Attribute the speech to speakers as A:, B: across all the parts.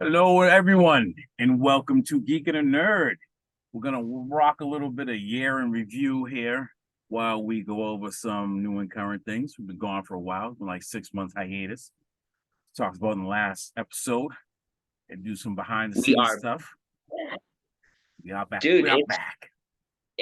A: Hello, everyone, and welcome to Geek and a Nerd. We're going to rock a little bit of year in review here while we go over some new and current things. We've been gone for a while, it's been like 6 months hiatus. Talked about in the last episode and do some behind the
B: We
A: scenes
B: are,
A: stuff. We are back.
B: dude.
A: We are back.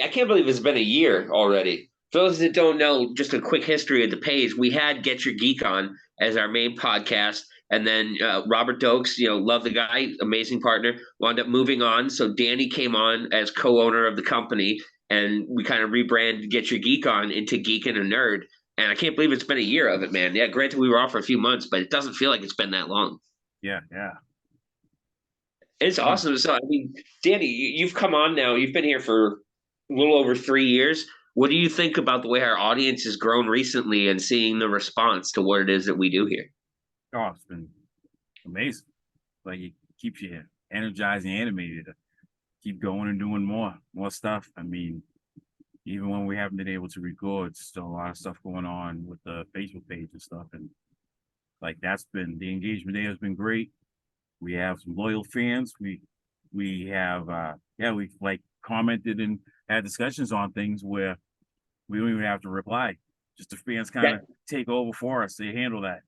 B: I can't believe it's been a year already. For those that don't know, just a quick history of the page. We had Get Your Geek on as our main podcast, and then Robert Dokes, love the guy, amazing partner, wound up moving on. So Danny came on as co-owner of the company, and we kind of rebranded Get Your Geek on into Geek and a Nerd. And I can't believe it's been a year of it, man. Yeah, granted we were off for a few months, but it doesn't feel like it's been that long.
A: Yeah, yeah.
B: It's
A: Fun.
B: awesome. So, I mean, Danny, you've come on now. You've been here for a little over 3 years. What do you think about the way our audience has grown recently and seeing the response to what it is that we do here?
A: Oh, it's been amazing. Like it keeps you energized and animated to keep going and doing more stuff. I mean, even when we haven't been able to record, still a lot of stuff going on with the Facebook page and stuff. And like that's been the engagement there has been great. We have some loyal fans. We have we like commented and had discussions on things where we don't even have to reply. Just the fans kind of take over for us. They handle that.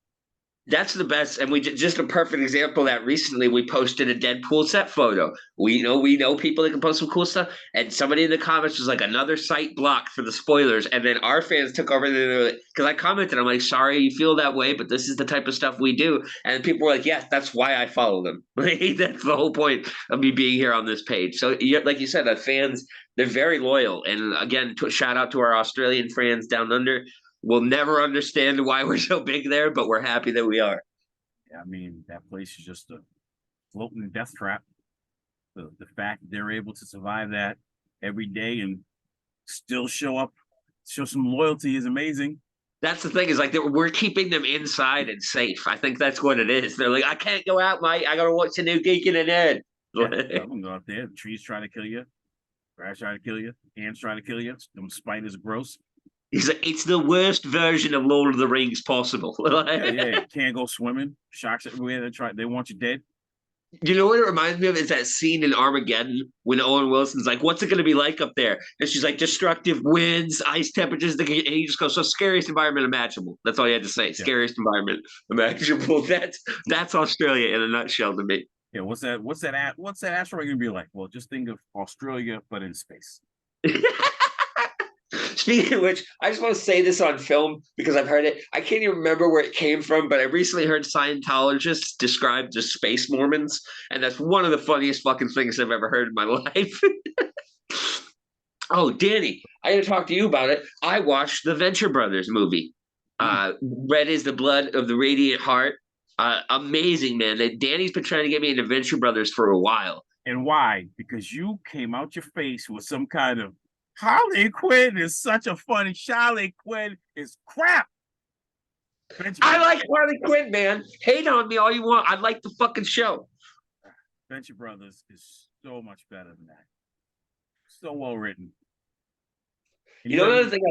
B: That's the best, and we just a perfect example of that recently we posted a Deadpool set photo. We know people that can post some cool stuff, and somebody in the comments was like another site blocked for the spoilers, and then our fans took over because I commented, I'm like, sorry you feel that way, but this is the type of stuff we do, and people were like, yes, that's why I follow them. That's the whole point of me being here on this page. So like you said, the fans, they're very loyal, and again, shout out to our Australian fans down under. We'll never understand why we're so big there, but we're happy that we are.
A: I mean, that place is just a floating death trap. The fact that they're able to survive that every day and still show up, show some loyalty is amazing.
B: That's the thing is like we're keeping them inside and safe. I think that's what it is. They're like, I can't go out, mate. I got to watch a new Geek in the Nerd.
A: Yeah, some of them go out there. The trees trying to kill you, grass trying to kill you, ants trying to kill you. Them spiders are gross.
B: He's like, it's the worst version of Lord of the Rings possible.
A: Yeah. Can't go swimming. Sharks everywhere. They want you dead.
B: You know what it reminds me of is that scene in Armageddon when Owen Wilson's like, "What's it going to be like up there?" And she's like, "Destructive winds, ice temperatures." And he just goes, "So scariest environment imaginable." That's all he had to say.
A: Yeah.
B: Scariest environment imaginable. That's Australia in a nutshell to me.
A: Yeah. What's that asteroid gonna be like? Well, just think of Australia, but in space.
B: Speaking of which, I just want to say this on film because I've heard it. I can't even remember where it came from, but I recently heard Scientologists describe the space Mormons, and that's one of the funniest fucking things I've ever heard in my life. Oh, Danny, I got to talk to you about it. I watched the Venture Brothers movie.
A: Hmm.
B: Red is the blood of the radiant heart. Amazing, man. Danny's been trying to get me into Venture Brothers for a while.
A: And why? Because you came out your face with some kind of Harley Quinn is such a funny. Charlie Quinn is crap.
B: I like Harley Quinn, man. Hate on me all you want. I like the fucking show.
A: Venture Brothers is so much better than that. So well written. And
B: You know another thing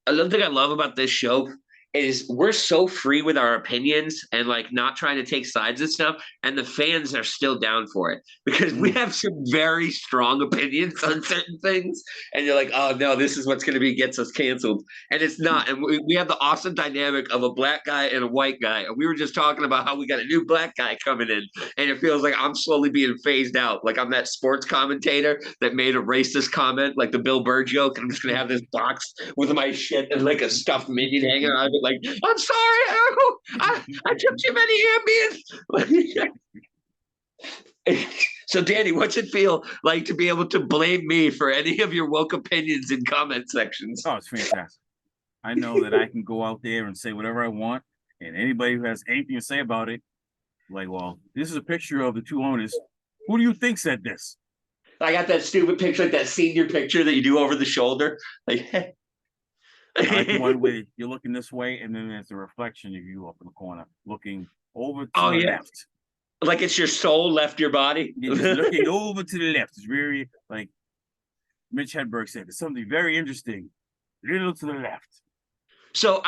B: another thing I love about this show is we're so free with our opinions and like not trying to take sides and stuff, and the fans are still down for it because we have some very strong opinions on certain things, and you're like, oh no, this is what's going to be gets us canceled, and it's not. And we have the awesome dynamic of a black guy and a white guy, and we were just talking about how we got a new black guy coming in, and it feels like I'm slowly being phased out. Like I'm that sports commentator that made a racist comment, like the Bill Burr joke, and I'm just going to have this box with my shit and like a stuffed minion hanging out of it. Like, I'm sorry, Harold. I took too many Ambien. So, Danny, what's it feel like to be able to blame me for any of your woke opinions in comment sections?
A: Oh, it's fantastic. I know that I can go out there and say whatever I want, and anybody who has anything to say about it, like, well, this is a picture of the two owners. Who do you think said this?
B: I got that stupid picture, like that senior picture that you do over the shoulder. Like,
A: I like the one where you're looking this way, and then there's a reflection of you up in the corner, looking over to
B: oh
A: the
B: yeah,
A: left.
B: like it's your soul left your body.
A: You're just looking over to the left. It's very like Mitch Hedberg said. It's something very interesting. Little to the left.
B: So,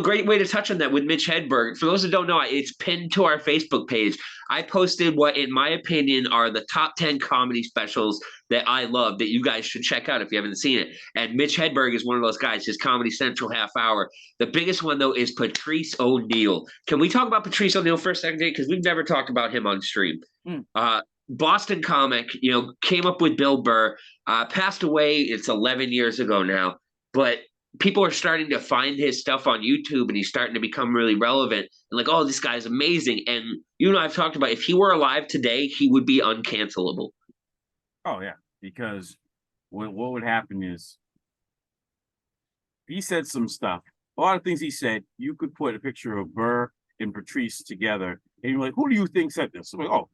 B: great way to touch on that with Mitch Hedberg. For those that don't know, it's pinned to our Facebook page. I posted what, in my opinion, are the top 10 comedy specials that I love that you guys should check out if you haven't seen it. And Mitch Hedberg is one of those guys, his Comedy Central half hour. The biggest one, though, is Patrice O'Neal. Can we talk about Patrice O'Neal for a second, Jake? Because we've never talked about him on stream.
A: Hmm.
B: Boston comic, came up with Bill Burr, passed away. It's 11 years ago now. But people are starting to find his stuff on YouTube and he's starting to become really relevant and like, oh, this guy's amazing. And I've talked about if he were alive today, he would be uncancelable.
A: Oh yeah, because what would happen is he said some stuff. A lot of things he said, you could put a picture of Burr and Patrice together, and you're like, who do you think said this? I'm like, oh,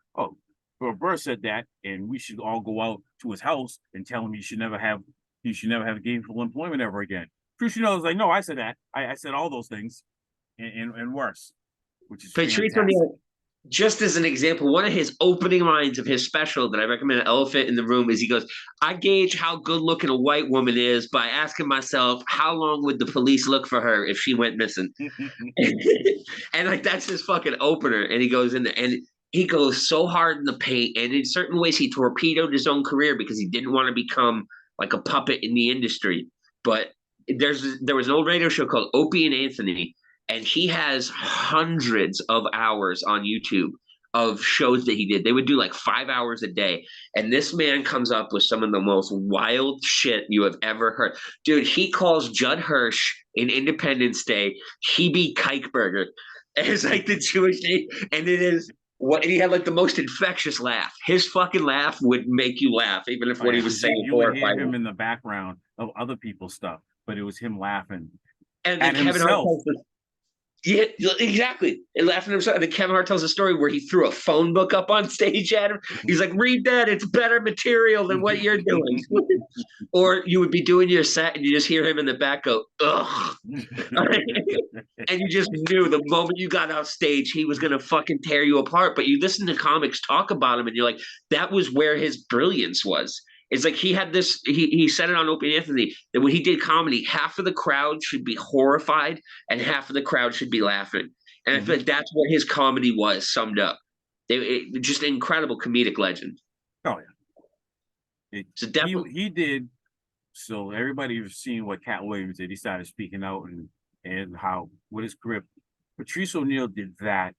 A: well, Burr said that, and we should all go out to his house and tell him you should never have gainful employment ever again. Patrice was like, no, I said that. I said all those things and worse, which is
B: Patrice
A: fantastic.
B: O'Neal, just as an example, one of his opening lines of his special that I recommend, Elephant in the Room, is he goes, I gauge how good looking a white woman is by asking myself, how long would the police look for her if she went missing? And like, that's his fucking opener. And he goes in there and he goes so hard in the paint. And in certain ways, he torpedoed his own career because he didn't want to become like a puppet in the industry. But there was an old radio show called Opie and Anthony, and he has hundreds of hours on YouTube of shows that he did. They would do like 5 hours a day. And this man comes up with some of the most wild shit you have ever heard. Dude, he calls Judd Hirsch in Independence Day Hebe Kikeberger. It's like the Jewish name. And it is what he had like the most infectious laugh. His fucking laugh would make you laugh, even if what he was saying.
A: You would hear him in the background of other people's stuff, but it was him laughing
B: and
A: at
B: then Kevin Hart
A: himself.
B: Yeah, exactly. And laughing at himself. And then Kevin Hart tells a story where he threw a phone book up on stage at him. He's like, read that. It's better material than what you're doing. Or you would be doing your set and you just hear him in the back go, ugh. And you just knew the moment you got off stage, he was going to fucking tear you apart. But you listen to comics talk about him and you're like, that was where his brilliance was. It's like he had this, he said it on Opie and Anthony, that when he did comedy, half of the crowd should be horrified and half of the crowd should be laughing. And I feel like that's what his comedy was summed up. Just an incredible comedic legend.
A: Oh, yeah.
B: So definitely.
A: He did. So everybody was seeing what Cat Williams did. He started speaking out and how, with his grip, Patrice O'Neal did that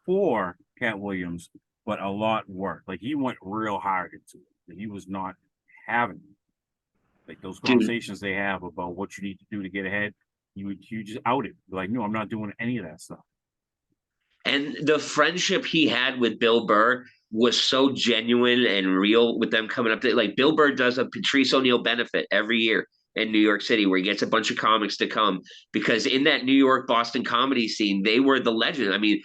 A: for Cat Williams, but a lot worse. Like he went real hard into it. He was not having like those conversations they have about what you need to do to get ahead. You just out it. Like, no, I'm not doing any of that stuff.
B: And the friendship he had with Bill Burr was so genuine and real with them coming up to like Bill Burr does a Patrice O'Neal benefit every year in New York City where he gets a bunch of comics to come because in that New York Boston comedy scene they were the legend. I mean,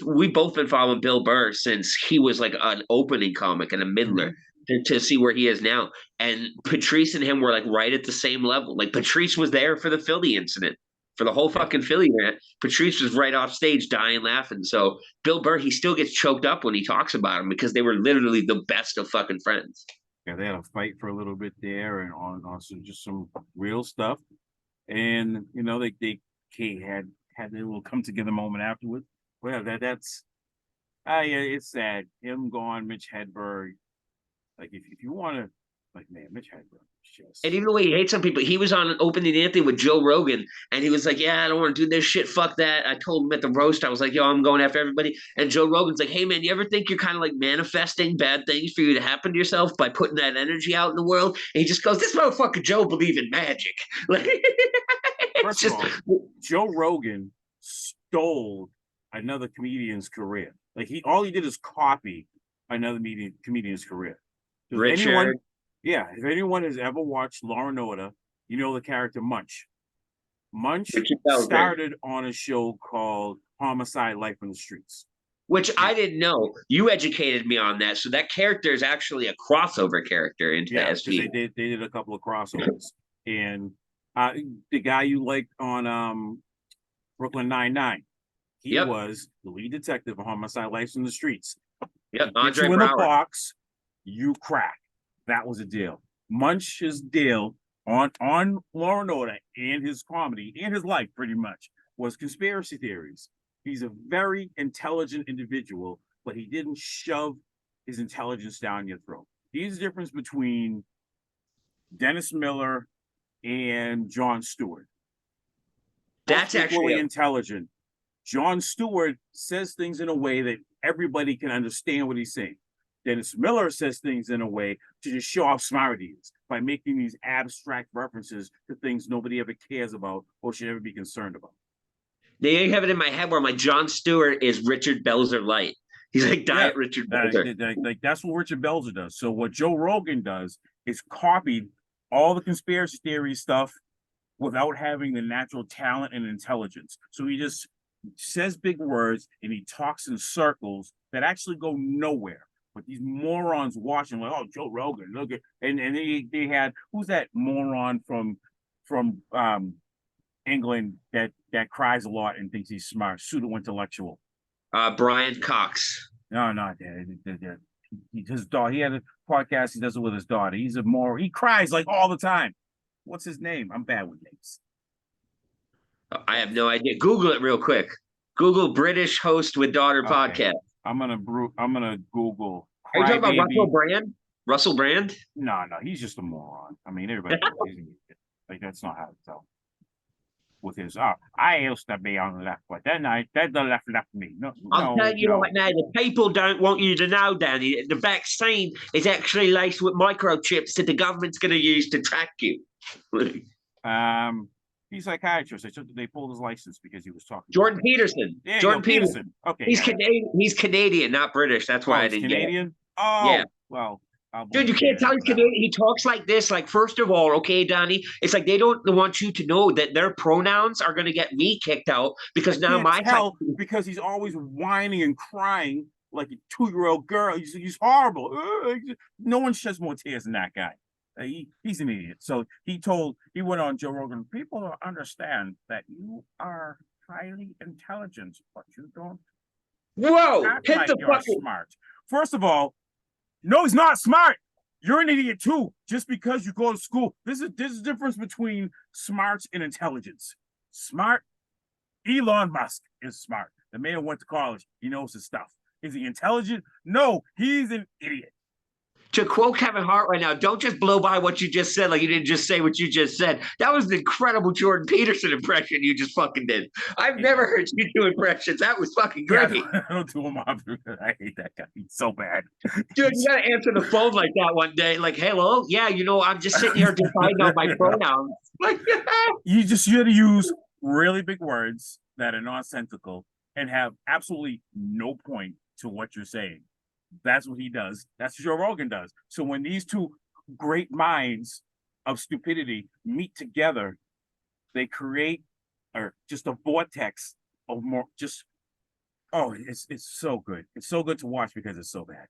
B: we've both been following Bill Burr since he was like an opening comic and a middler. To see where he is now. And Patrice and him were like right at the same level. Like Patrice was there for the Philly incident, for the whole fucking Philly rant. Patrice was right off stage dying laughing. So Bill Burr, he still gets choked up when he talks about him because they were literally the best of fucking friends.
A: Yeah, they had a fight for a little bit there and on just some real stuff. And they had their little come together moment afterwards. Well, that's yeah, it's sad. Him gone, Mitch Hedberg. Like if you want to, like man, Mitch Hedberg just.
B: And even the way he hates some people, he was on Opening Anthony with Joe Rogan, and he was like, "Yeah, I don't want to do this shit. Fuck that." I told him at the roast, I was like, "Yo, I'm going after everybody." And Joe Rogan's like, "Hey man, you ever think you're kind of like manifesting bad things for you to happen to yourself by putting that energy out in the world?" And he just goes, "This motherfucker Joe believe in magic." Like,
A: First of all, Joe Rogan stole another comedian's career. Like all he did is copy another comedian's career.
B: Richard.
A: If anyone has ever watched Law and Order, you know the character Munch. Munch started on a show called Homicide: Life in the Streets.
B: Which I didn't know. You educated me on that. So that character is actually a crossover character into the SG.
A: They did a couple of crossovers. And the guy you liked on Brooklyn Nine-Nine, he was the lead detective of Homicide: Life in the Streets.
B: Yep,
A: Andre Brower. In the box, you crack. That was a deal. Munch's deal on Law and Order and his comedy and his life pretty much was conspiracy theories. He's a very intelligent individual, but he didn't shove his intelligence down your throat. Here's the difference between Dennis Miller and Jon Stewart.
B: That's
A: equally
B: actually
A: intelligent. Jon Stewart says things in a way that everybody can understand what he's saying. Dennis Miller says things in a way to just show how smart he is by making these abstract references to things nobody ever cares about or should ever be concerned about.
B: they have it in my head where my Jon Stewart is Richard Belzer light. He's like Diet Richard Belzer.
A: Like that's what Richard Belzer does. So what Joe Rogan does is copied all the conspiracy theory stuff without having the natural talent and intelligence. So he just says big words and he talks in circles that actually go nowhere. But these morons watching, like, oh, Joe Rogan, look at, and they had, who's that moron from England that cries a lot and thinks he's smart, pseudo intellectual.
B: Brian Cox.
A: No, not that. His daughter. He had a podcast. He does it with his daughter. He's a more. He cries like all the time. What's his name? I'm bad with names.
B: I have no idea. Google it real quick. Google British host with daughter podcast.
A: I'm gonna Google.
B: Are you talking about Russell Brand? Russell Brand?
A: No, he's just a moron. I mean, everybody knows he's an idiot. Like that's not how to tell. With his, I used to be on the left, but then the left left me.
B: I'll tell you right now, the people don't want you to know, Danny. The vaccine is actually laced with microchips that the government's going to use to track you.
A: He's a psychiatrist. They pulled his license because he was talking.
B: Jordan Peterson.
A: Yeah,
B: Jordan Peterson.
A: Okay,
B: he's Canadian. He's Canadian, not British. That's why I didn't
A: Canadian.
B: Get it.
A: Oh, yeah. Well,
B: dude, you can't tell he's Canadian. He talks like this. Like, first of all, okay, Donnie, it's like they don't want you to know that their pronouns are going to get me kicked out because now my
A: because he's always whining and crying like a 2-year-old girl. He's horrible. No one sheds more tears than that guy. He's an idiot. So he went on Joe Rogan. People don't understand that you are highly intelligent, but you don't.
B: Whoa! Hit
A: like
B: the
A: fucking smart. First of all, no, he's not smart. You're an idiot too. Just because you go to school, this is the difference between smarts and intelligence. Smart. Elon Musk is smart. The man went to college. He knows his stuff. Is he intelligent? No, he's an idiot.
B: To quote Kevin Hart right now, don't just blow by what you just said like you didn't just say what you just said. That was an incredible Jordan Peterson impression you just fucking did. I've never heard you do impressions. That was fucking great.
A: Yeah, I don't do them. I hate that guy. He's so bad.
B: Dude, you got to answer the phone like that one day. Like, hello? Yeah, I'm just sitting here deciding on my pronouns. Like,
A: you got to use really big words that are nonsensical and have absolutely no point to what you're saying. That's what he does. That's what Joe Rogan does. So when these two great minds of stupidity meet together, they create just a vortex of more it's so good. It's so good to watch because it's so bad.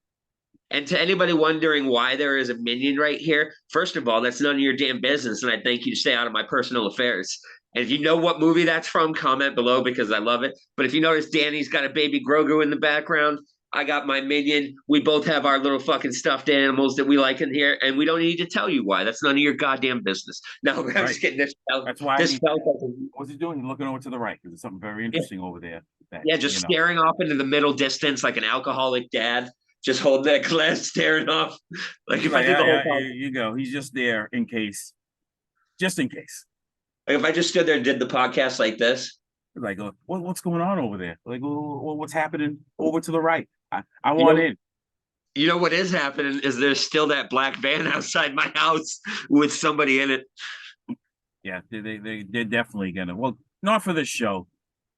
B: And to anybody wondering why there is a minion right here, first of all, that's none of your damn business, and I thank you to stay out of my personal affairs. And if you know what movie that's from, comment below because I love it. But if you notice, Danny's got a baby Grogu in the background. I got my minion. We both have our little fucking stuffed animals that we like in here, and we don't need to tell you why. That's none of your goddamn business. No, I'm just kidding.
A: That's why. What's he doing? He's looking over to the right because there's something very interesting over there.
B: Just staring off into the middle distance like an alcoholic dad, just holding that glass, staring off. Like if I did the whole time.
A: You go. He's just there in case. Just in case.
B: Like if I just stood there and did the podcast like this.
A: Like, what's going on over there? Like, what's happening over to the right? I want in.
B: You know what is happening is there's still that black van outside my house with somebody in it.
A: Yeah, they're definitely gonna. Well, not for this show,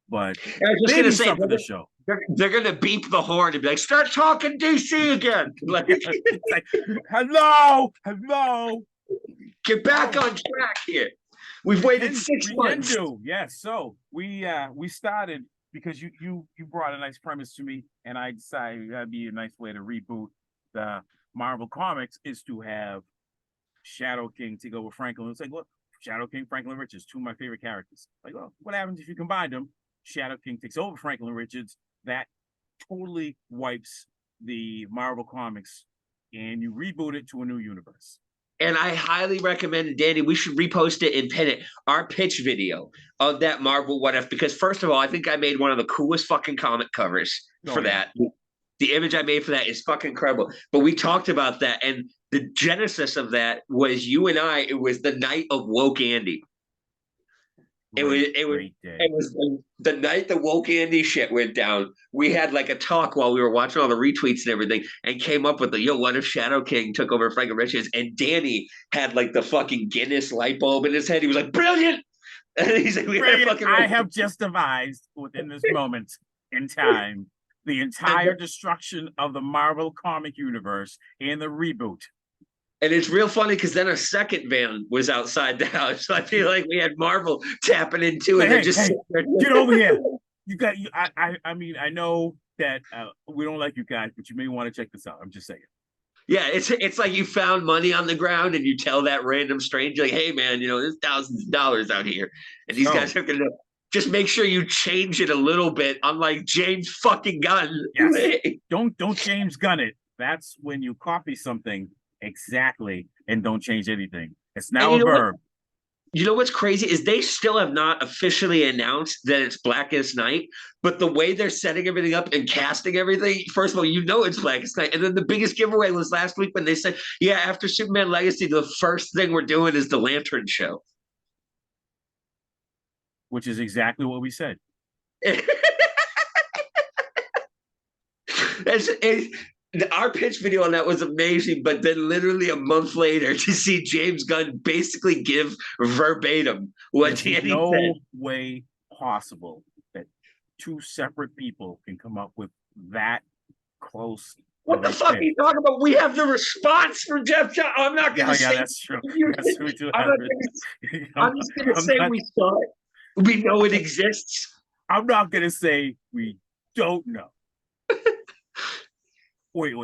A: but
B: I was just gonna say
A: for the show.
B: They're gonna beep the horn and be like, "Start talking DC again." Like,
A: hello.
B: Get back on track here. We've waited 6 months.
A: Yes. So we started because you brought a nice premise to me, and I decided that'd be a nice way to reboot the Marvel Comics is to have Shadow King take over Franklin. It's like, look, Shadow King, Franklin Richards, two of my favorite characters. Like, well, what happens if you combine them? Shadow King takes over Franklin Richards. That totally wipes the Marvel Comics, and you reboot it to a new universe.
B: And I highly recommend, Danny, we should repost it and pin it, our pitch video of that Marvel What If, because first of all, I think I made one of the coolest fucking comic covers
A: Oh
B: for
A: yeah.
B: that. The image I made for that is fucking incredible. But we talked about that, and the genesis of that was you and I. It was the night of Woke Andy.
A: Great day.
B: It was the night the Woke Andy shit went down. We had like a talk while we were watching all the retweets and everything, and came up with the what if Shadow King took over Frank and Richards? And Danny had like the fucking Guinness light bulb in his head. He was like, "Brilliant!" And he's like, "We had a fucking."
A: I have just devised within this moment in time the entire destruction of the Marvel comic universe and the reboot.
B: And it's real funny because then a second van was outside the house. So I feel like we had Marvel tapping into it.
A: Hey, get over here. You got you. I mean, I know that we don't like you guys, but you may want to check this out. I'm just saying.
B: Yeah, it's like you found money on the ground and you tell that random stranger, like, "Hey, man, there's thousands of dollars out here, and these guys are gonna just make sure you change it a little bit." Unlike James fucking Gunn.
A: Yes. Don't James Gunn it. That's when you copy something exactly and don't change anything. It's now a verb.
B: You know what's crazy is they still have not officially announced that it's Blackest Night, but the way they're setting everything up and casting everything, first of all, it's Blackest Night. And then the biggest giveaway was last week when they said, yeah, after Superman Legacy, the first thing we're doing is the Lantern Show.
A: Which is exactly what we said.
B: Our pitch video on that was amazing, but then literally a month later to see James Gunn basically give verbatim what Danny said.
A: No way possible that two separate people can come up with that close.
B: What the fuck are you talking about? We have the response from Jeff John. I'm not going to say.
A: Yeah, that's true. That's true too.
B: I'm just going to say we saw it. We know it exists.
A: I'm not going to say we don't know. Wait,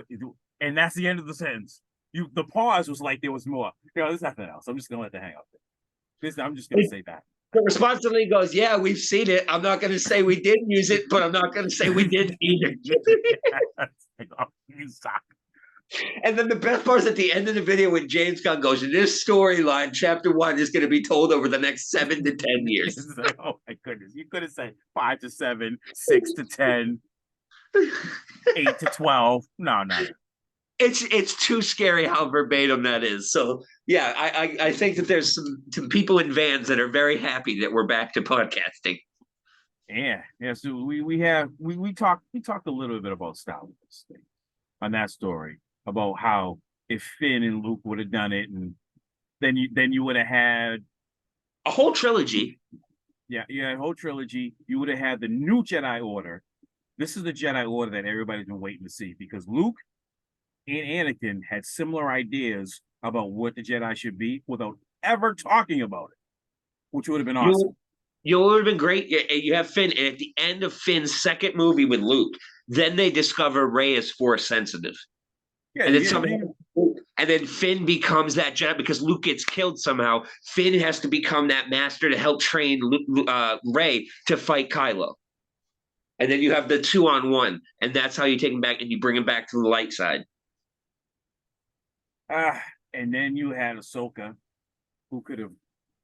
A: and that's the end of the sentence. The pause was like there was more. There's nothing else. I'm just gonna let that hang out there. I'm just gonna say that.
B: The response to me goes, "Yeah, we've seen it. I'm not gonna say we didn't use it, but I'm not gonna say we didn't either."
A: You suck.
B: And then the best part is at the end of the video when James Gunn goes, "This storyline, chapter 1, is going to be told over the next 7 to 10 years."
A: Like, oh my goodness! You could have said 5 to 7, 6 to 10. 8 to 12. No.
B: It's too scary how verbatim that is. So yeah, I think that there's some people in vans that are very happy that we're back to podcasting.
A: Yeah. So we talked a little bit about Star Wars on that story about how if Finn and Luke would have done it, and then you would have had
B: a whole trilogy.
A: Yeah, a whole trilogy. You would have had the new Jedi Order. This is the Jedi Order that everybody's been waiting to see because Luke and Anakin had similar ideas about what the Jedi should be without ever talking about it, which would have been awesome.
B: You would have been great. You have Finn, and at the end of Finn's second movie with Luke, then they discover Rey is Force sensitive. Yeah, and then Finn becomes that Jedi because Luke gets killed somehow. Finn has to become that master to help train Rey to fight Kylo. And then you have the 2-on-1, and that's how you take him back and you bring him back to the light side.
A: And then you had Ahsoka, who could have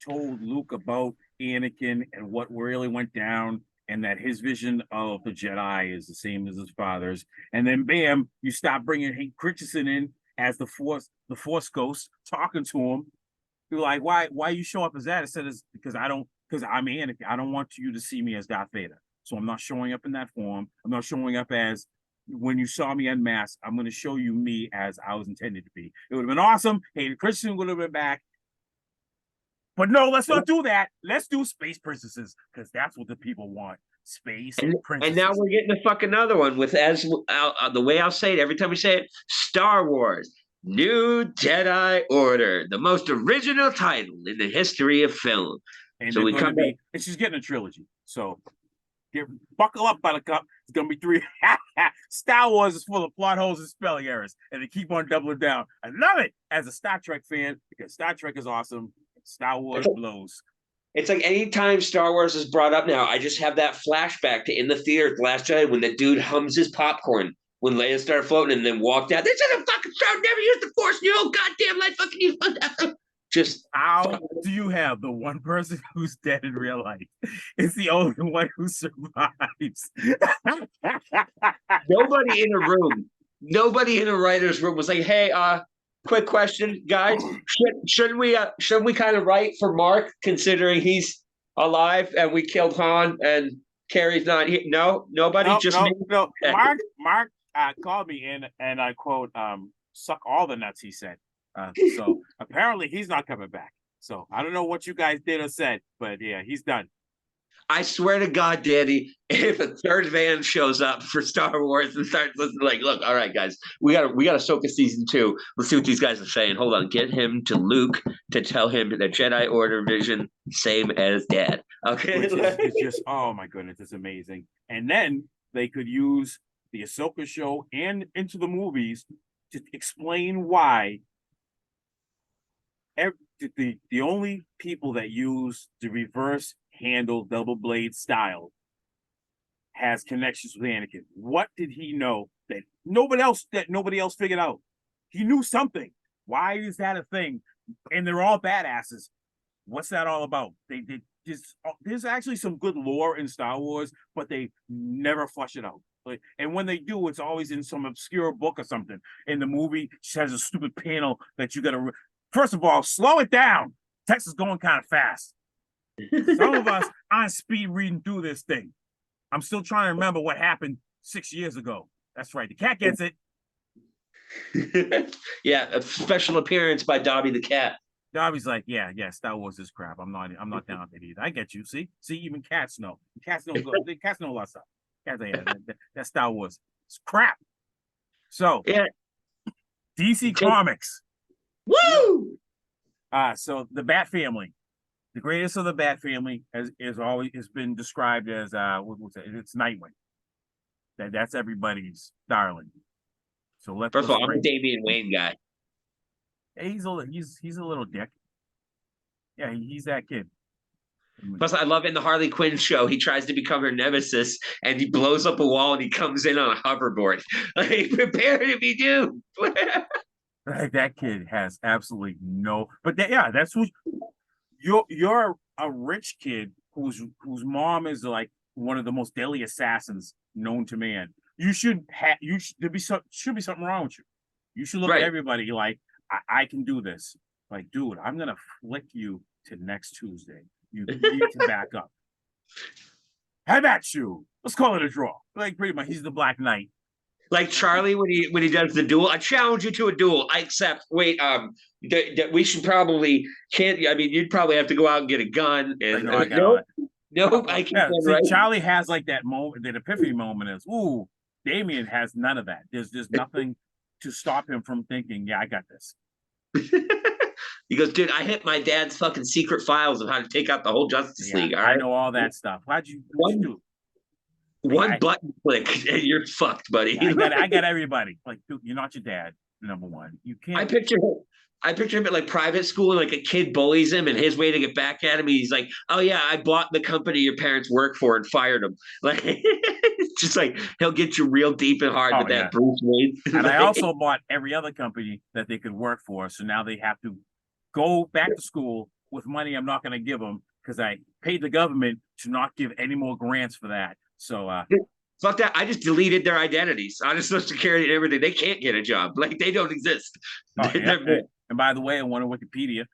A: told Luke about Anakin and what really went down, and that his vision of the Jedi is the same as his father's. And then, bam, you stop bringing Hayden Christensen in as the Force ghost, talking to him. You're like, why you show up as that? Instead of because I'm Anakin. I don't want you to see me as Darth Vader. So I'm not showing up in that form. I'm not showing up as when you saw me unmasked. I'm going to show you me as I was intended to be. It would have been awesome. Hayden Christensen would have been back. But no, let's not do that. Let's do space princesses because that's what the people want. Space princesses.
B: And now we're getting a fucking other one with the way I'll say it every time we say it, Star Wars. New Jedi Order, the most original title in the history of film.
A: And so we come back. And she's getting a trilogy. So buckle up, Buttercup. It's gonna be 3. Star Wars is full of plot holes and spelling errors, and they keep on doubling down. I love it as a Star Trek fan because Star Trek is awesome. Star Wars blows.
B: It's like anytime Star Wars is brought up now, I just have that flashback to In the Theater, The Last Jedi, when the dude hums his popcorn when Leia started floating and then walked out. This is a fucking show. Never use the Force in your whole goddamn life. Fucking use just
A: how do you have the one person who's dead in real life? It's the only one who survives.
B: nobody in a room, nobody in a writer's room was like, "Hey, quick question, guys. Shouldn't we kind of write for Mark considering he's alive and we killed Han and Carrie's not here?" No, nobody.
A: No. Mark called me and I quote, "suck all the nuts," he said. So apparently he's not coming back. So I don't know what you guys did or said, but yeah, he's done.
B: I swear to God, Danny, if a third van shows up for Star Wars and starts listening, like, look, all right, guys, we got Ahsoka season 2. Let's see what these guys are saying. Hold on, get him to Luke to tell him the Jedi Order vision, same as Dad. Okay,
A: it's just, oh my goodness, it's amazing. And then they could use the Ahsoka show and into the movies to explain why the only people that use the reverse handle double blade style has connections with Anakin. What did he know that nobody else figured out? He knew something. Why is that a thing? And they're all badasses. What's that all about? They just, there's actually some good lore in Star Wars, but they never flush it out. Like, and when they do, it's always in some obscure book or something. In the movie, she has a stupid panel that you got to. First of all, slow it down. Text is going kind of fast. Some of us on speed reading through this thing. I'm still trying to remember what happened 6 years ago. That's right. The cat gets it.
B: Yeah, a special appearance by Dobby the cat.
A: Dobby's like, yeah, Star Wars is crap. I'm not down with it either. I get you. See, even cats know. Cats know good. Cats know a lot of stuff. Cats, yeah, that Star Wars. It's crap. So,
B: yeah,
A: DC Comics.
B: Woo!
A: So the Bat Family, the greatest of the Bat Family, has been described as it's Nightwing. That's everybody's darling. So
B: first of all, I'm a Damian Wayne guy.
A: He's a little dick. Yeah, he's that kid.
B: Plus, I love in the Harley Quinn show, he tries to become her nemesis and he blows up a wall and he comes in on a hoverboard. Like, prepare to be doomed.
A: Like, that kid has absolutely no. But that's who you're a rich kid whose mom is like one of the most deadly assassins known to man. You should there should be something wrong with you. You should look at everybody like, I can do this. Like, dude, I'm gonna flick you to next Tuesday. You need to back up. How about you? Let's call it a draw. Like, pretty much, he's the Black Knight.
B: Like Charlie when he does the duel. I challenge you to a duel. I accept. Wait, we should probably can't. I mean, you'd probably have to go out and get a gun. And nope, I can't.
A: See, right? Charlie has like that moment. That epiphany moment is, ooh, Damien has none of that. There's nothing to stop him from thinking, yeah, I got this.
B: He goes, dude, I hit my dad's fucking secret files of how to take out the whole Justice League. All right?
A: I know all that stuff. What'd you do?
B: One button click and you're fucked, buddy.
A: I got everybody. Like, dude, you're not your dad. Number one, you can't.
B: I picture him at like private school, and like a kid bullies him, and his way to get back at him, he's like, "Oh yeah, I bought the company your parents work for and fired him." Like, it's just like he'll get you real deep and hard with that Bruce Wayne.
A: And I also bought every other company that they could work for, so now they have to go back to school with money I'm not going to give them because I paid the government to not give any more grants for that. So
B: fuck that. I just deleted their identities on Social Security and everything. They can't get a job. Like, they don't exist.
A: And by the way, I went on Wikipedia.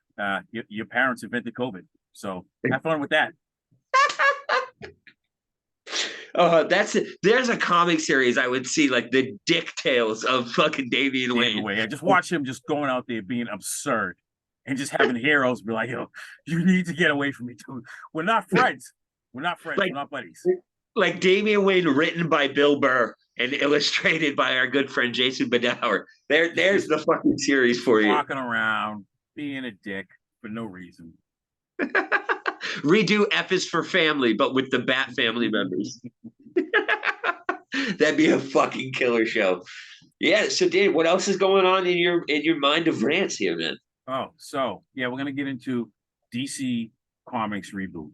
A: Your parents invented COVID. So have fun with that.
B: There's a comic series I would see, like the Dick Tales of fucking Damian Wayne.
A: I just watch him just going out there being absurd and just having heroes be like, yo, you need to get away from me too. We're not friends. We're not friends. We're not buddies.
B: Like Damian Wayne, written by Bill Burr and illustrated by our good friend Jason Badauer. There's the fucking series for you.
A: Walking around, being a dick for no reason.
B: Redo F is for Family, but with the Bat family members. That'd be a fucking killer show. Yeah. So, Dave, what else is going on in your mind of rants here, man?
A: Oh, so yeah, we're gonna get into DC Comics reboot.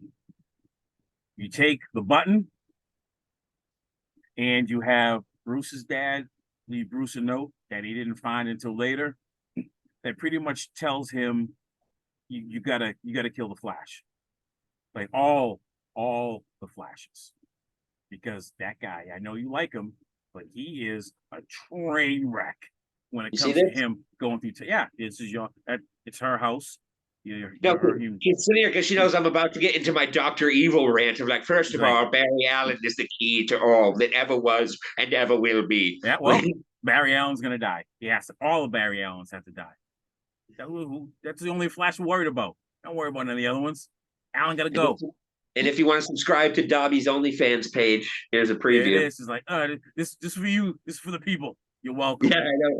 A: You take the button, and you have Bruce's dad leave Bruce a note that he didn't find until later. That pretty much tells him you gotta kill the Flash, like all the Flashes, because that guy, I know you like him, but he is a train wreck when it
B: You see
A: comes to
B: this?
A: him going through. Yeah, this is it's her house.
B: No,
A: You're
B: she's sitting here because she knows I'm about to get into my Doctor Evil rant of like, first of
A: right.
B: all, Barry Allen is the key to all that ever was and ever will be.
A: Yeah, well, Barry Allen's gonna die. He has to. All of Barry Allens have to die. That's the only Flash we're worried about. Don't worry about any of the other ones. Allen gotta go.
B: And if you want to subscribe to Dobby's OnlyFans page, here's a
A: There it
B: preview.
A: is. It's like, this for you. This is for the people. You're welcome.
B: Yeah, I know.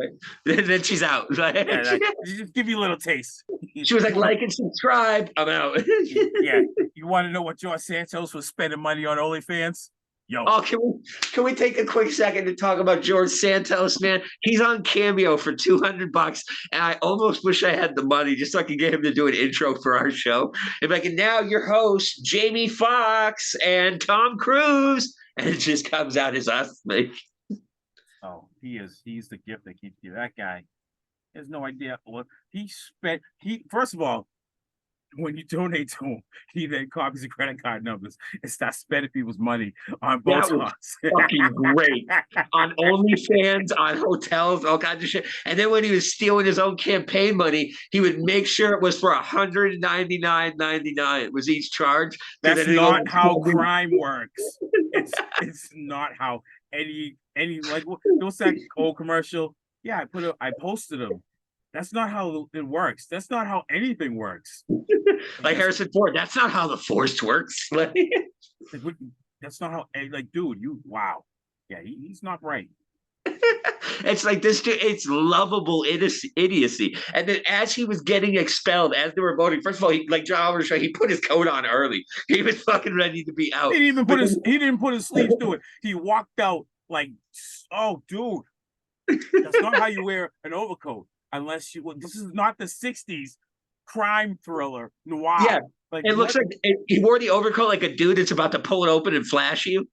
B: Right? Then she's out.
A: Yeah, just give you a little taste.
B: She was like and subscribe. I'm out.
A: Yeah, you want to know what George Santos was spending money on OnlyFans? Yo.
B: Oh, can we take a quick second to talk about George Santos, man? He's on Cameo for $200, and I almost wish I had the money just so I could get him to do an intro for our show. And like, and now your host, Jamie Foxx and Tom Cruise, and it just comes out as us, man.
A: Oh, he's the gift that keeps you. That guy has no idea what he spent. First of all, when you donate to him, he then copies the credit card numbers and starts spending people's money on Botox.
B: Fucking great. On OnlyFans, on hotels, all kinds of shit. And then when he was stealing his own campaign money, he would make sure it was for $199.99 was each charge.
A: That's not how crime works. It's not how any like what's that old commercial? Yeah, I posted them. That's not how it works. That's not how anything works.
B: Like Harrison Ford, that's not how the Force works.
A: That's not how, like, dude, wow. Yeah, he's not right.
B: It's like this dude, it's lovable idiocy. And then as he was getting expelled, as they were voting, first of all, like John Oliver show, he put his coat on early. He was fucking ready to be out.
A: He didn't put his sleeves through it. He walked out like, oh, dude, that's not how you wear an overcoat. Unless this is not the 60s crime thriller noir.
B: Yeah, like, it looks like he wore the overcoat like a dude that's about to pull it open and flash you.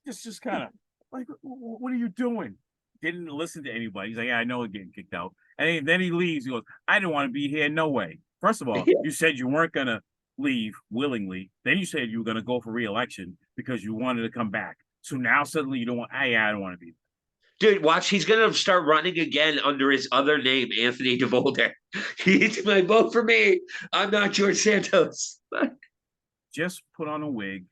A: just kind of like, what are you doing? Didn't listen to anybody. He's like, yeah, I know we're getting kicked out. And then he leaves. He goes, I didn't want to be here. No way. First of all, you said you weren't going to leave willingly. Then you said you were going to go for re-election because you wanted to come back. So now suddenly you don't want, I don't want to be there.
B: Dude, watch, he's going to start running again under his other name, Anthony DeVolder. He's like, vote for me. I'm not George Santos.
A: Just put on a wig,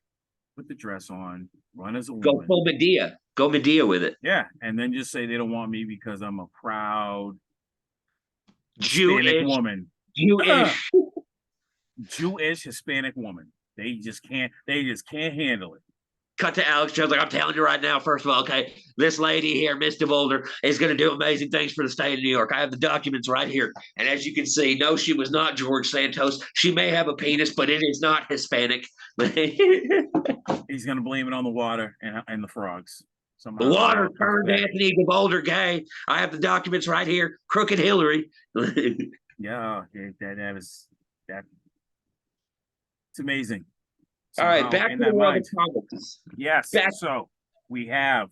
A: put the dress on, run as a woman.
B: Go full Medea. Go Medea with it.
A: Yeah, and then just say they don't want me because I'm a proud
B: Jewish
A: Hispanic woman. Jewish Hispanic woman. They just can't handle it.
B: Cut to Alex Jones, like, I'm telling you right now, first of all, okay, this lady here, Miss DeVolder, is going to do amazing things for the state of New York. I have the documents right here. And as you can see, no, she was not George Santos. She may have a penis, but it is not Hispanic.
A: He's going to blame it on the water and the frogs.
B: Somehow. The water turned Anthony DeVolder gay. I have the documents right here. Crooked Hillary.
A: Yeah, it's amazing.
B: All right, back to the world of comics.
A: Yes. So we have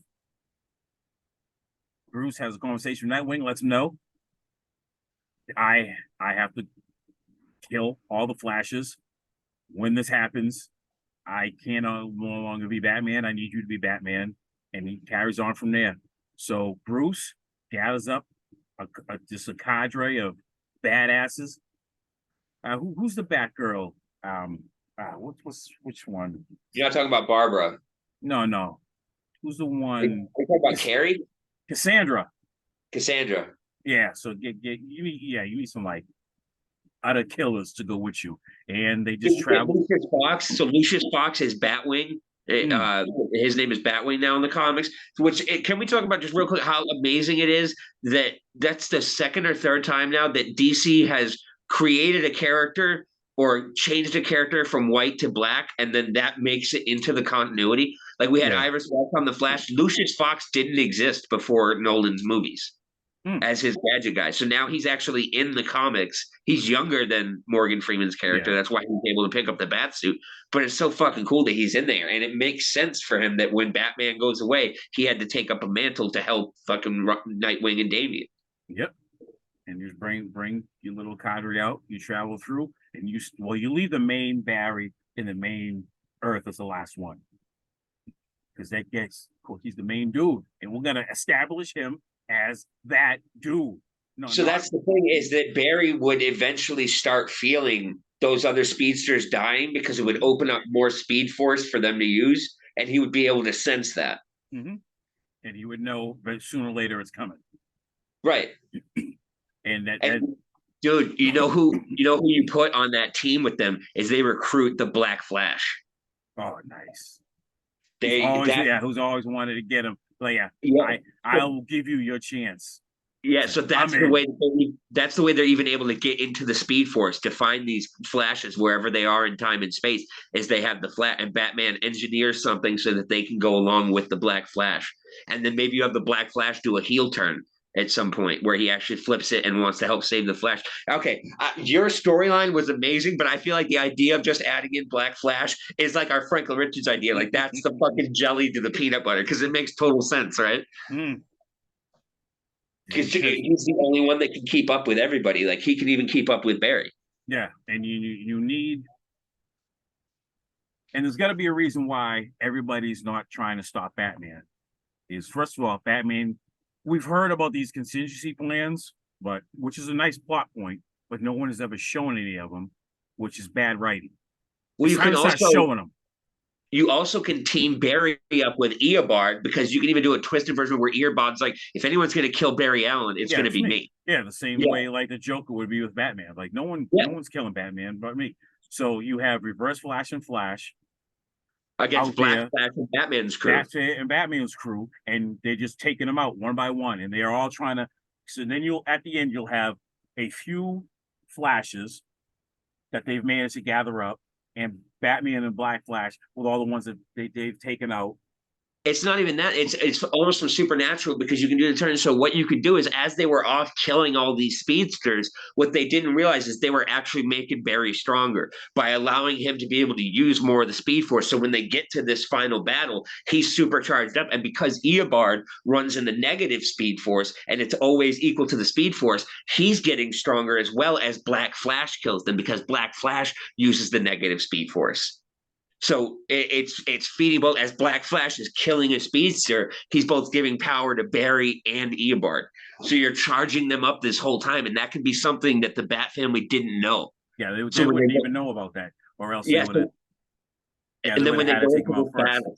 A: Bruce has a conversation with Nightwing, lets him know I have to kill all the Flashes. When this happens, I can no longer be Batman. I need you to be Batman. And he carries on from there. So Bruce gathers up just a cadre of badasses. Who's the Batgirl? Which one?
B: You're not talking about Barbara.
A: No. Who's the one?
B: Are you talking about Carrie?
A: Cassandra.
B: Yeah.
A: So you need some like other killers to go with you, and they just travel.
B: Lucius Fox. So Lucius Fox is Batwing. His name is Batwing now in the comics. Can we talk about just real quick how amazing it is that that's the second or third time now that DC has created a character or changed a character from white to black, and then that makes it into the continuity. Like we had Iris West on The Flash. Lucius Fox didn't exist before Nolan's movies.
A: Hmm.
B: as his gadget guy. So now he's actually in the comics. He's younger than Morgan Freeman's character.
A: Yeah.
B: That's why he's able to pick up the bat suit. But it's so fucking cool that he's in there. And it makes sense for him that when Batman goes away, he had to take up a mantle to help fucking Nightwing and Damian.
A: Yep. And you bring your little cadre out, you travel through, and you leave the main Barry in the main Earth as the last one. Because that gets cool, he's the main dude, and we're gonna establish him as that dude. No,
B: So that's the thing, is that Barry would eventually start feeling those other speedsters dying because it would open up more speed force for them to use, and he would be able to sense that.
A: Mm-hmm. And he would know, but sooner or later it's coming.
B: Right.
A: And
B: dude, you know who you put on that team with them is they recruit the Black Flash.
A: Oh, nice. Who's always wanted to get him. Like, yeah. I'll give you your chance.
B: Yeah, so that's the way they're even able to get into the Speed Force to find these flashes wherever they are in time and space. Is they have the Flash, and Batman engineers something so that they can go along with the Black Flash, and then maybe you have the Black Flash do a heel turn at some point where he actually flips it and wants to help save the Flash. Okay, your storyline was amazing, but I feel like the idea of just adding in Black Flash is like our Franklin Richards idea. Like, that's the fucking jelly to the peanut butter, because it makes total sense, right?
A: Mm.
B: Because he's the only one that can keep up with everybody. Like, he can even keep up with Barry.
A: Yeah, and you need, and there's got to be a reason why everybody's not trying to stop Batman. Is, first of all, Batman. We've heard about these contingency plans, but which is a nice plot point, but no one has ever shown any of them, which is bad writing.
B: Well, you can also
A: showing them.
B: You also can team Barry up with Eobard, because you can even do a twisted version where Eobard's like, if anyone's going to kill Barry Allen, it's going to be me.
A: Yeah, the same way like the Joker would be with Batman. Like, no one's killing Batman but me. So you have Reverse Flash and Flash
B: against Black Flash and Batman's crew.
A: Batman's crew, and they're just taking them out one by one, and they're all trying to. So then at the end you'll have a few Flashes that they've managed to gather up, and Batman and Black Flash with all the ones that they've taken out.
B: It's not even that. It's almost from Supernatural, because you can do the turn. So what you could do is, as they were off killing all these speedsters, what they didn't realize is they were actually making Barry stronger by allowing him to be able to use more of the Speed Force. So when they get to this final battle, he's supercharged up. And because Eobard runs in the negative Speed Force, and it's always equal to the Speed Force, he's getting stronger, as well as Black Flash kills them, because Black Flash uses the negative Speed Force. So it's feeding both. As Black Flash is killing a speedster, he's both giving power to Barry and Eobard. So you're charging them up this whole time, and that can be something that the Bat family didn't know.
A: Yeah, they wouldn't even know about that, or else they would have.
B: And then when they go into the battle,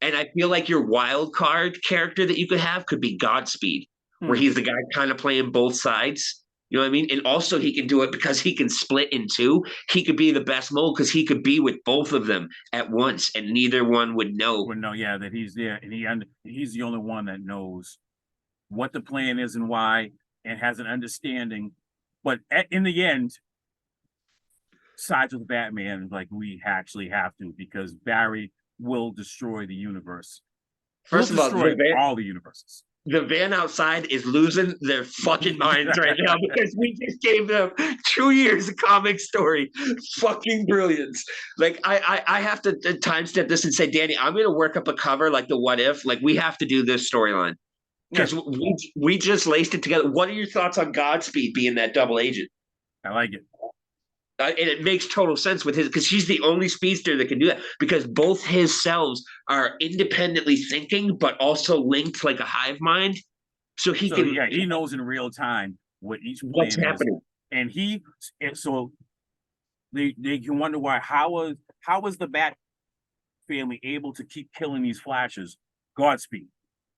B: and I feel like your wild card character that you could have could be Godspeed, where he's the guy kind of playing both sides. You know what I mean? And also he can do it because he can split in two. He could be the best mold because he could be with both of them at once, and neither one would know.
A: Would know, yeah, that he's there, and he's the only one that knows what the plan is and why, and has an understanding. But in the end, sides with Batman, like, we actually have to, because Barry will destroy the universe.
B: First of all,
A: all the universes.
B: The van outside is losing their fucking minds right now, because we just gave them 2 years of comic story. Fucking brilliance. Like, I have to timestamp this and say, Danny, I'm going to work up a cover like the What If. Like, we have to do this storyline, because we just laced it together. What are your thoughts on Godspeed being that double agent?
A: I like it.
B: And it makes total sense with his, because he's the only speedster that can do that, because both his selves are independently thinking, but also linked like a hive mind. So he
A: knows in real time what each plan
B: what's happening.
A: So they can wonder why. How was the Bat family able to keep killing these Flashes? Godspeed,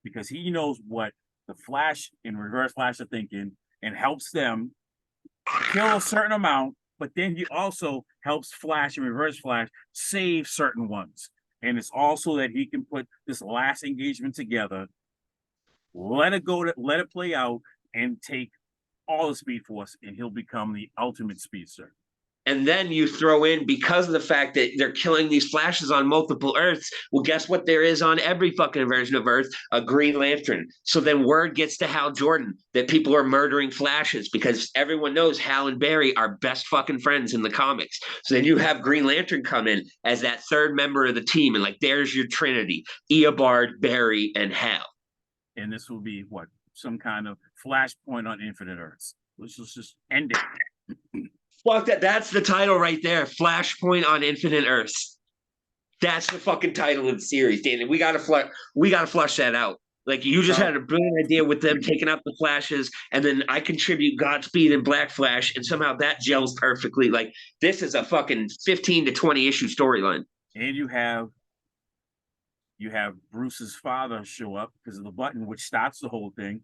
A: because he knows what the Flash and Reverse Flash are thinking, and helps them kill a certain amount. But then he also helps Flash and Reverse Flash save certain ones. And it's also that he can put this last engagement together, let it play out, and take all the Speed Force, and he'll become the ultimate speedster.
B: And then you throw in, because of the fact that they're killing these Flashes on multiple Earths, well, guess what there is on every fucking version of Earth? A Green Lantern. So then word gets to Hal Jordan that people are murdering Flashes, because everyone knows Hal and Barry are best fucking friends in the comics. So then you have Green Lantern come in as that third member of the team, and like, there's your trinity: Eobard, Barry, and Hal.
A: And this will be what, some kind of flashpoint on Infinite Earths. Let's just end it.
B: Fuck that. That's the title right there. Flashpoint on Infinite Earths. That's the fucking title of the series, Danny. We gotta flush that out. Like, you just had a brilliant idea with them taking out the Flashes, and then I contribute Godspeed and Black Flash, and somehow that gels perfectly. Like, this is a fucking 15 to 20 issue storyline.
A: And you have Bruce's father show up because of the button, which starts the whole thing.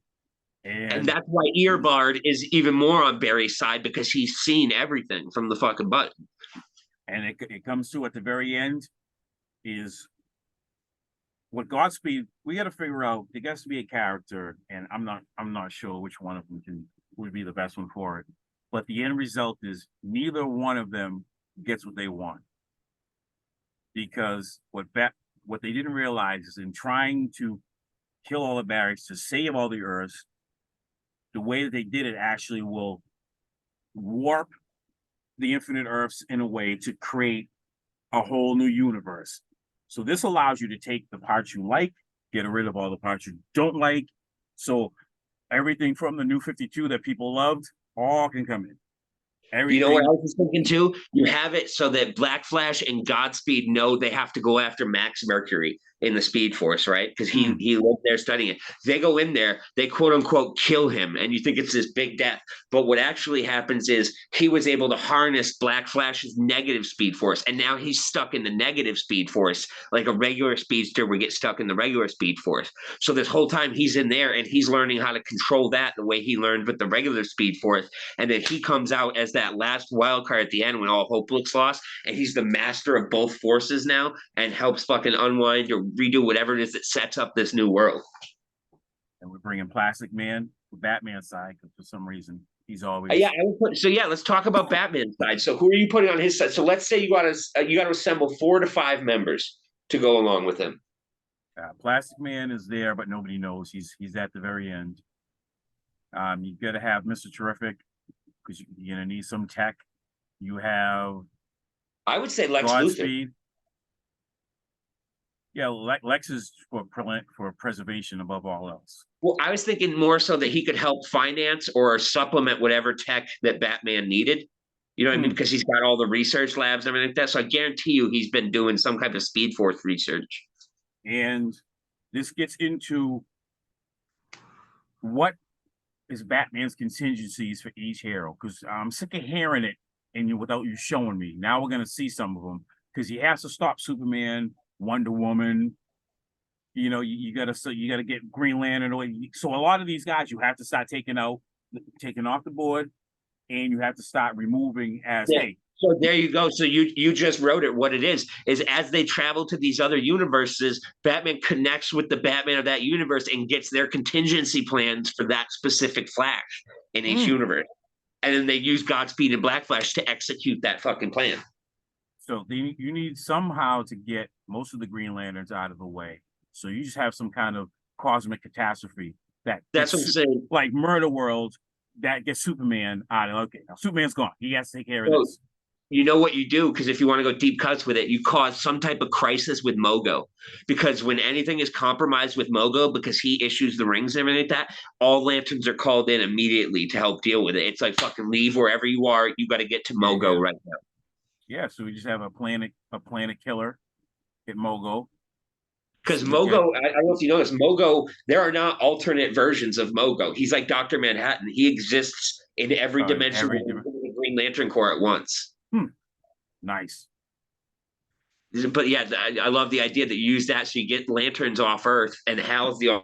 B: And that's why Eobard is even more on Barry's side, because he's seen everything from the fucking button.
A: And it comes to, at the very end, is what Godspeed. We got to figure out. There has to be a character, and I'm not sure which one of them would be the best one for it. But the end result is neither one of them gets what they want, because what they didn't realize is, in trying to kill all the barracks to save all the Earths, the way that they did it actually will warp the Infinite Earths in a way to create a whole new universe. So this allows you to take the parts you like, get rid of all the parts you don't like. So everything from the New 52 that people loved, all can come in.
B: You know what I was thinking too? You have it so that Black Flash and Godspeed know they have to go after Max Mercury in the Speed Force, right? Because he lived there studying it. They go in there, they quote unquote kill him, and you think it's this big death. But what actually happens is he was able to harness Black Flash's negative Speed Force, and now he's stuck in the negative Speed Force, like a regular speedster would get stuck in the regular Speed Force. So this whole time he's in there, and he's learning how to control that the way he learned with the regular Speed Force. And then he comes out as that last wild card at the end when all hope looks lost, and he's the master of both forces now, and helps fucking unwind or redo whatever it is that sets up this new world.
A: And we're bringing Plastic Man to Batman's side, because for some reason he's always
B: let's talk about Batman's side. So who are you putting on his side? So let's say you got to assemble 4 to 5 members to go along with him.
A: Plastic Man is there, but nobody knows he's at the very end. You got to have Mr. Terrific, because you're gonna need some tech. You have,
B: I would say, Lex
A: Godspeed.
B: Luthor.
A: Yeah, Lex is for preservation above all else.
B: Well, I was thinking more so that he could help finance or supplement whatever tech that Batman needed. You know what I mean? Because he's got all the research labs and everything like that. So I guarantee you he's been doing some kind of Speed Force research.
A: And this gets into what is Batman's contingencies for each hero, because I'm sick of hearing it without you showing me. Now we're going to see some of them, because he has to stop Superman, Wonder Woman. You know, you got to get Green Lantern away. So a lot of these guys you have to start taking off the board, and you have to start removing hey.
B: So there you go. So you just wrote it. What it is as they travel to these other universes, Batman connects with the Batman of that universe and gets their contingency plans for that specific Flash in each universe. And then they use Godspeed and Black Flash to execute that fucking plan.
A: So you need somehow to get most of the Green Lanterns out of the way. So you just have some kind of cosmic catastrophe
B: that's what I'm saying.
A: Like Murder World, that gets Superman out of. Okay, now Superman's gone. He has to take care of this.
B: You know what you do, because if you want to go deep cuts with it, you cause some type of crisis with Mogo. Because when anything is compromised with Mogo, because he issues the rings and everything like that, all Lanterns are called in immediately to help deal with it. It's like, fucking leave wherever you are. You got to get to Mogo right now.
A: Yeah, so we just have a planet killer at Mogo.
B: Because Mogo, I don't know if you know this, Mogo, there are not alternate versions of Mogo. He's like Dr. Manhattan. He exists in every dimension of the Green Lantern Corps at once.
A: Nice.
B: But yeah, I love the idea that you use that so you get Lanterns off Earth, and Hal's the